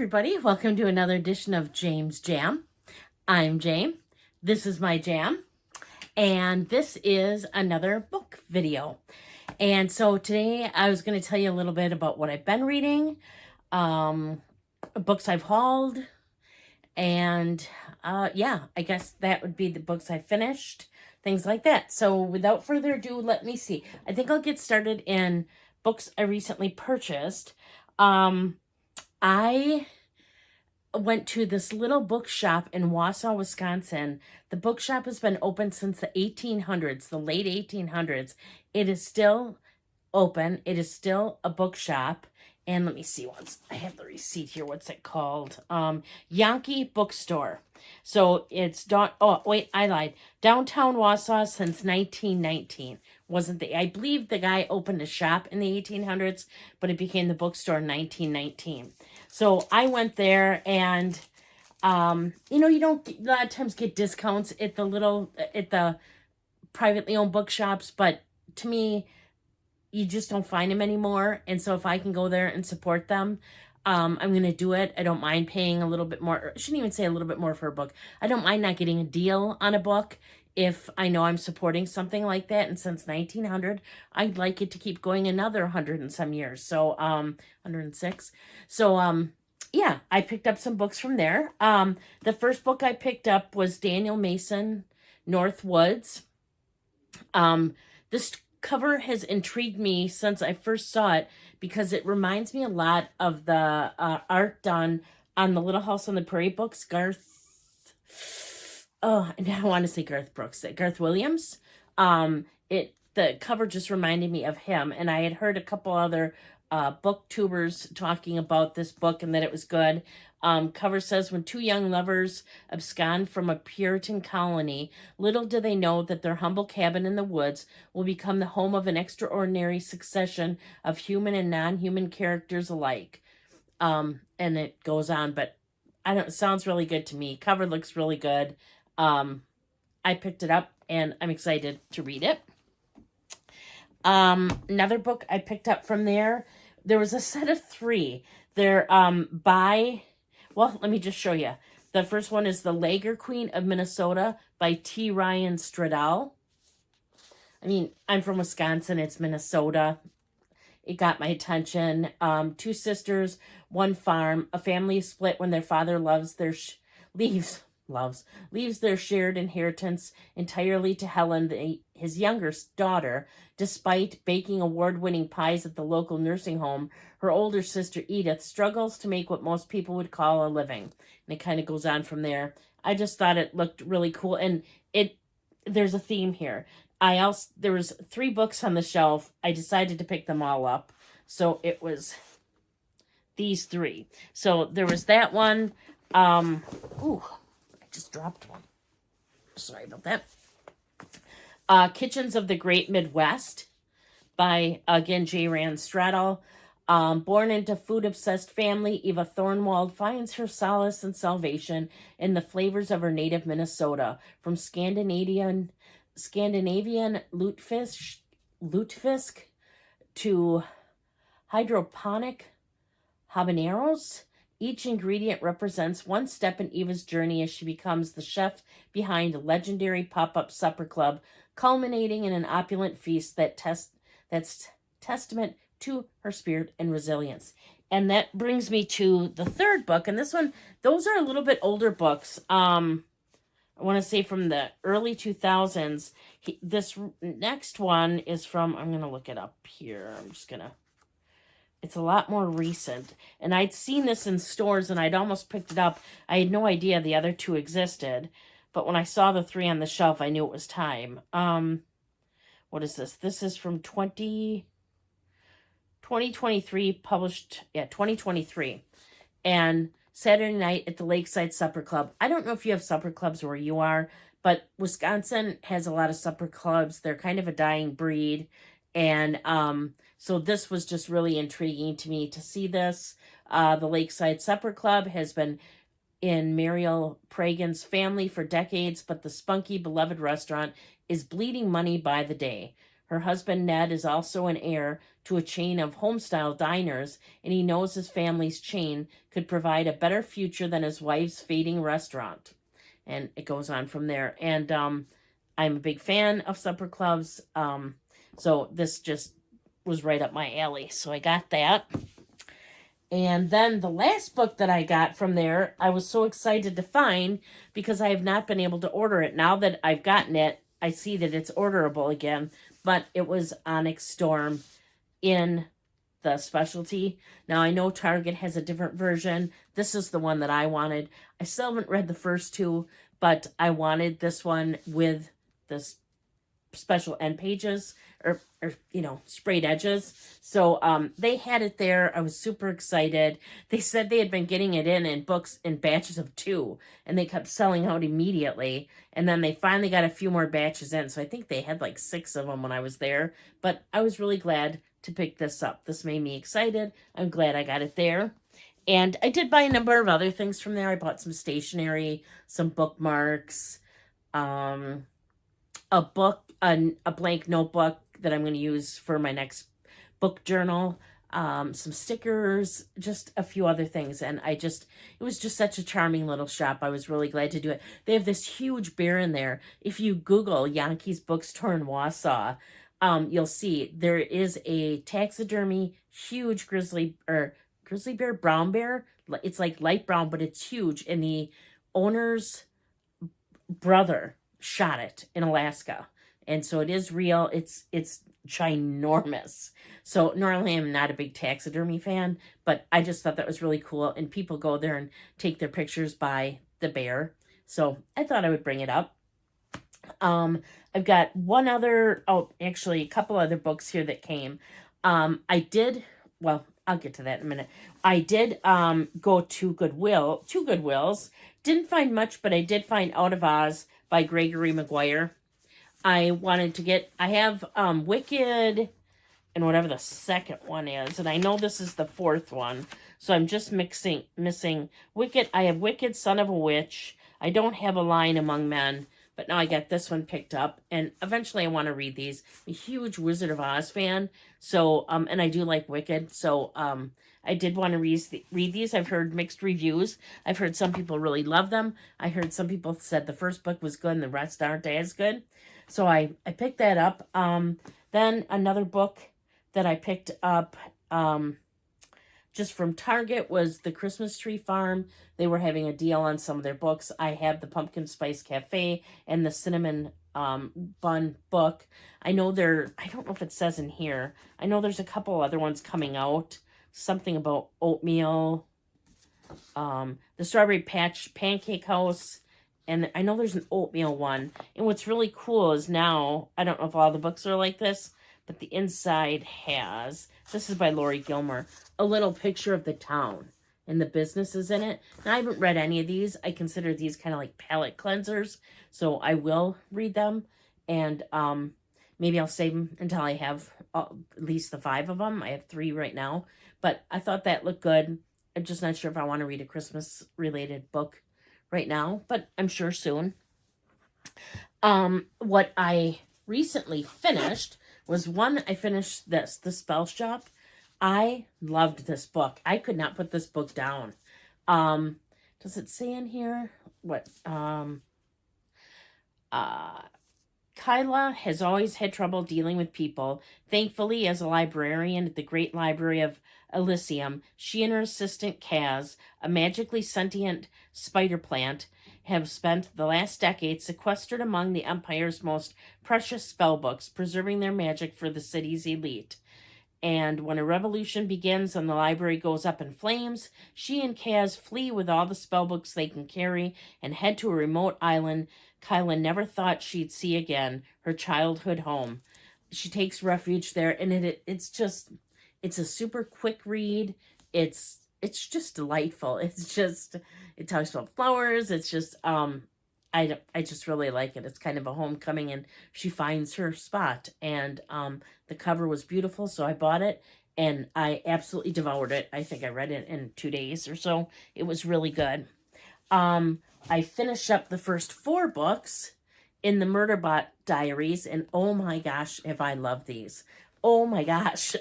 everybody, welcome to another edition of James Jam. I'm Jane. This is my jam, and this is another book video. And so today I was going to tell you a little bit about what I've been reading, books I've hauled, and yeah, I guess that would be the books I finished, things like that. So without further ado, let me see. I think I'll get started in books I recently purchased. I went to this little bookshop in Wausau, Wisconsin. The bookshop has been open since the 1800s, the late 1800s. It is still open. It is still a bookshop. And let me see once. I have the receipt here. What's it called? Yankee Bookstore. So it's I lied. Downtown Wausau since 1919. I believe the guy opened a shop in the 1800s, but it became the bookstore in 1919. So I went there, and you don't a lot of times get discounts at the privately owned bookshops, but to me, you just don't find them anymore. And so if I can go there and support them, I'm going to do it. I don't mind paying a little bit more. I shouldn't even say a little bit more for a book. I don't mind not getting a deal on a book if I know I'm supporting something like that. And since 1900, I'd like it to keep going another 100 and some years. So 106. So yeah, I picked up some books from there. The first book I picked up was Daniel Mason, North Woods. This cover has intrigued me since I first saw it because it reminds me a lot of the art done on the Little House on the Prairie books. I want to say Garth Williams. The cover just reminded me of him, and I had heard a couple other booktubers talking about this book and that it was good. Cover says, when two young lovers abscond from a Puritan colony, little do they know that their humble cabin in the woods will become the home of an extraordinary succession of human and non-human characters alike. And it goes on, but it sounds really good to me. Cover looks really good. I picked it up and I'm excited to read it. Another book I picked up from there was a set of 3. They're let me just show you. The first one is The Lager Queen of Minnesota by T. Ryan Stradall. I mean, I'm from Wisconsin. It's Minnesota. It got my attention. 2 sisters, 1 farm. A family is split when their father leaves their shared inheritance entirely to Helen, his younger daughter. Despite baking award-winning pies at the local nursing home, her older sister Edith struggles to make what most people would call a living. And it kind of goes on from there. I just thought it looked really cool, and there's a theme here. There was 3 books on the shelf. I decided to pick them all up, so it was these 3. So there was that one. I just dropped one. Sorry about that. Kitchens of the Great Midwest by, again, J. Rand Stradall. Born into food-obsessed family, Eva Thornwald finds her solace and salvation in the flavors of her native Minnesota. From Scandinavian lutefisk to hydroponic habaneros, each ingredient represents one step in Eva's journey as she becomes the chef behind a legendary pop-up supper club, culminating in an opulent feast that's testament to her spirit and resilience. And that brings me to the third book. And those are a little bit older books. I want to say from the early 2000s. This next one is from, I'm going to look it up here. It's a lot more recent. And I'd seen this in stores and I'd almost picked it up. I had no idea the other 2 existed. But when I saw the 3 on the shelf, I knew it was time. What is this? This is from 2023, published, 2023. And Saturday Night at the Lakeside Supper Club. I don't know if you have supper clubs where you are, but Wisconsin has a lot of supper clubs. They're kind of a dying breed. And so this was just really intriguing to me to see this. The Lakeside Supper Club has been in Mariel Pragan's family for decades, but the spunky, beloved restaurant is bleeding money by the day. Her husband Ned is also an heir to a chain of homestyle diners, and he knows his family's chain could provide a better future than his wife's fading restaurant. And it goes on from there. And I'm a big fan of supper clubs. So this just was right up my alley. So I got that. And then the last book that I got from there, I was so excited to find because I have not been able to order it. Now that I've gotten it, I see that it's orderable again. But it was Onyx Storm in the specialty. Now I know Target has a different version. This is the one that I wanted. I still haven't read the first two, but I wanted this one with this special end pages or sprayed edges. So they had it there. I was super excited. They said they had been getting it in books in batches of 2, and they kept selling out immediately. And then they finally got a few more batches in. So I think they had like 6 of them when I was there. But I was really glad to pick this up. This made me excited. I'm glad I got it there. And I did buy a number of other things from there. I bought some stationery, some bookmarks, a book, a blank notebook that I'm going to use for my next book journal, some stickers, just a few other things. And it was just such a charming little shop. I was really glad to do it. They have this huge bear in there. If you Google Yankees Bookstore in Wausau, you'll see there is a taxidermy, huge grizzly bear, brown bear. It's like light brown, but it's huge. And the owner's brother shot it in Alaska. And so it is real. It's ginormous. So normally I'm not a big taxidermy fan, but I just thought that was really cool. And people go there and take their pictures by the bear. So I thought I would bring it up. I've got actually a couple other books here that came. I'll get to that in a minute. I did go to Goodwills. Didn't find much, but I did find Out of Oz by Gregory Maguire. I have Wicked and whatever the second one is, and I know this is the 4th one, so I'm just missing Wicked. I have Wicked, Son of a Witch. I don't have A Lion Among Men, but now I got this one picked up, and eventually I want to read these. I'm a huge Wizard of Oz fan, so, and I do like Wicked, so, I did want to read these. I've heard mixed reviews. I've heard some people really love them. I heard some people said the first book was good and the rest aren't as good. So I picked that up. Then another book that I picked up just from Target was The Christmas Tree Farm. They were having a deal on some of their books. I have the Pumpkin Spice Cafe and the Cinnamon Bun book. I don't know if it says in here. I know there's a couple other ones coming out. Something about oatmeal, the Strawberry Patch Pancake House, and I know there's an oatmeal one. And what's really cool is now, I don't know if all the books are like this, but the inside this is by Lori Gilmer, a little picture of the town and the businesses in it. Now, I haven't read any of these. I consider these kind of like palate cleansers, so I will read them, and maybe I'll save them until I have at least the 5 of them. I have 3 right now. But I thought that looked good. I'm just not sure if I want to read a Christmas-related book right now, but I'm sure soon. What I recently finished was I finished The Spell Shop. I loved this book. I could not put this book down. Does it say in here what? Kyla has always had trouble dealing with people. Thankfully, as a librarian at the Great Library of Elysium, she and her assistant Kaz, a magically sentient spider plant, have spent the last decade sequestered among the Empire's most precious spellbooks, preserving their magic for the city's elite. And when a revolution begins and the library goes up in flames, she and Kaz flee with all the spellbooks they can carry and head to a remote island Kyla never thought she'd see again, her childhood home. She takes refuge there, and it's a super quick read. It's just delightful. It talks about flowers. It's just, I just really like it. It's kind of a homecoming, and she finds her spot. And the cover was beautiful, so I bought it, and I absolutely devoured it. I think I read it in 2 days or so. It was really good. I finished up the first 4 books, in the Murderbot Diaries, and oh my gosh, have I loved these. Oh my gosh.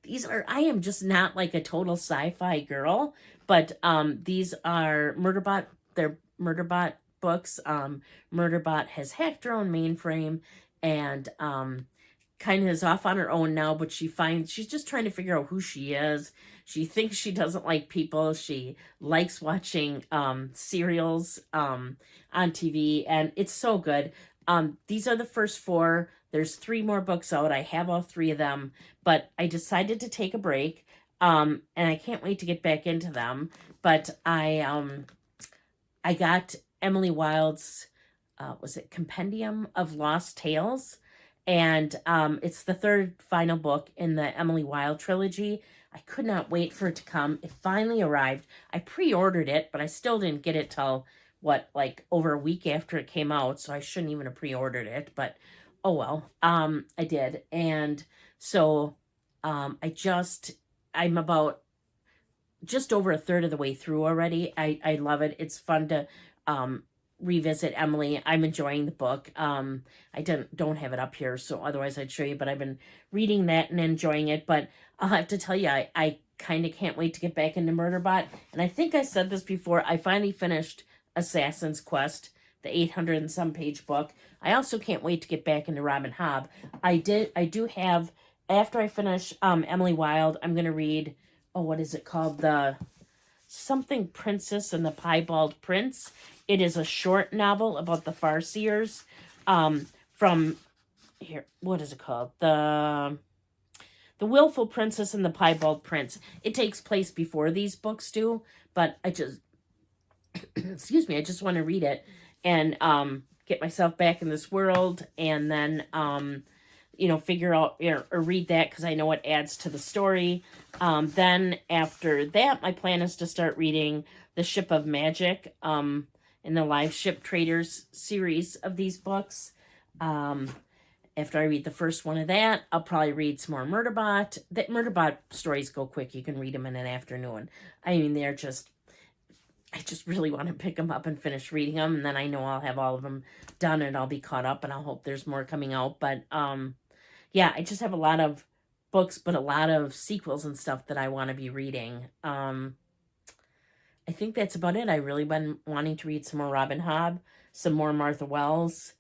These are, I am just not like a total sci-fi girl, but these are Murderbot, they're Murderbot books. Murderbot has hacked her own mainframe and kind of is off on her own now, but she's just trying to figure out who she is. She thinks she doesn't like people. She likes watching serials on TV, and it's so good. These are the first four. There's three more books out. I have all three of them, but I decided to take a break. And I can't wait to get back into them. But I got Emily Wilde's was it Compendium of Lost Tales? And it's the third final book in the Emily Wilde trilogy. I could not wait for it to come. It finally arrived. I pre-ordered it, but I still didn't get it till like over a week after it came out, so I shouldn't even have pre-ordered it, but oh well. I did. And so I'm about just over a third of the way through already. I love it. It's fun to revisit Emily. I'm enjoying the book. I don't have it up here, so otherwise I'd show you, but I've been reading that and enjoying it. But I'll have to tell you, I kind of can't wait to get back into Murderbot. And I think I said this before, I finally finished Assassin's Quest, the 800 and some page book. I also can't wait to get back into Robin Hobb. I do have, after I finish Emily Wilde, I'm going to read, oh, what is it called? The something Princess and the Piebald Prince. It is a short novel about the Farseers from, here, what is it called? The Willful Princess and the Piebald Prince. It takes place before these books do, but I just, excuse me, I just want to read it and get myself back in this world, and then figure out or read that because I know it adds to the story. Then after that, my plan is to start reading The Ship of Magic in the Live Ship Traders series of these books. After I read the first one of that, I'll probably read some more Murderbot. The Murderbot stories go quick. You can read them in an afternoon. I mean, I just really want to pick them up and finish reading them, and then I know I'll have all of them done and I'll be caught up, and I'll hope there's more coming out. But yeah, I just have a lot of books, but a lot of sequels and stuff that I want to be reading. I think that's about it. I really been wanting to read some more Robin Hobb, some more Martha Wells,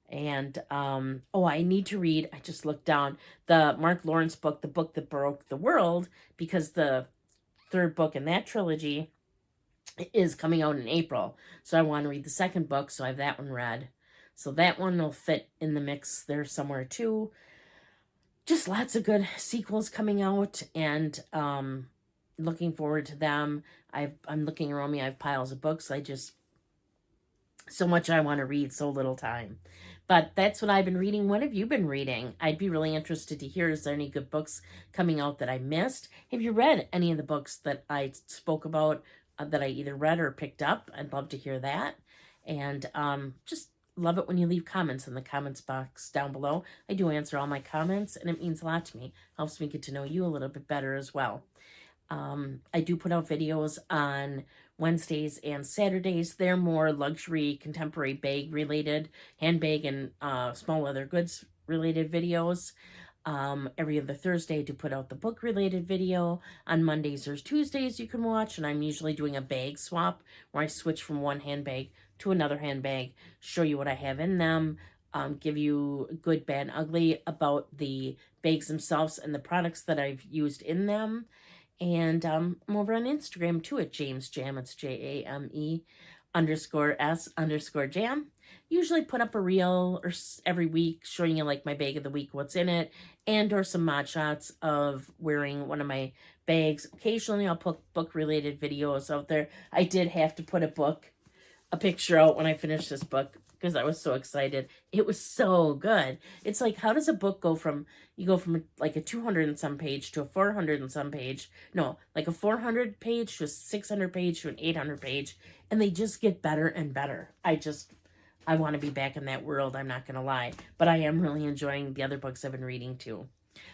and I need to read, I just looked down, the Mark Lawrence book, The Book That Broke the World, because the third book in that trilogy is coming out in April. So I want to read the second book, so I have that one read. So that one will fit in the mix there somewhere too. Just lots of good sequels coming out, and looking forward to them. I'm looking around me. I have piles of books. So much I want to read, so little time. But that's what I've been reading. What have you been reading? I'd be really interested to hear. Is there any good books coming out that I missed? Have you read any of the books that I spoke about that I either read or picked up? I'd love to hear that. And just love it when you leave comments in the comments box down below. I do answer all my comments, and it means a lot to me. Helps me get to know you a little bit better as well. I do put out videos on Wednesdays and Saturdays. They're more luxury, contemporary bag related, handbag and small leather goods related videos. Every other Thursday I do put out the book related video. On Mondays or Tuesdays you can watch, and I'm usually doing a bag swap where I switch from one handbag to another handbag, show you what I have in them, give you good, bad, and ugly about the bags themselves and the products that I've used in them. And I'm over on Instagram too at James Jam. It's JAME_S_Jam. Usually put up a reel or every week showing you like my bag of the week, what's in it, and or some mod shots of wearing one of my bags. Occasionally I'll put book related videos out there. I did have to put a picture out when I finished this book because I was so excited. It was so good. It's like, how does a book go from like a 200 and some page to a 400 and some page? No, like a 400 page to a 600 page to an 800 page. And they just get better and better. I want to be back in that world. I'm not going to lie. But I am really enjoying the other books I've been reading too.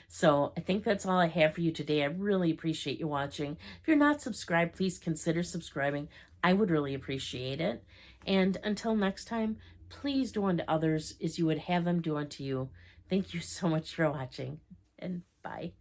So I think that's all I have for you today. I really appreciate you watching. If you're not subscribed, please consider subscribing. I would really appreciate it. And until next time, please do unto others as you would have them do unto you. Thank you so much for watching, and bye.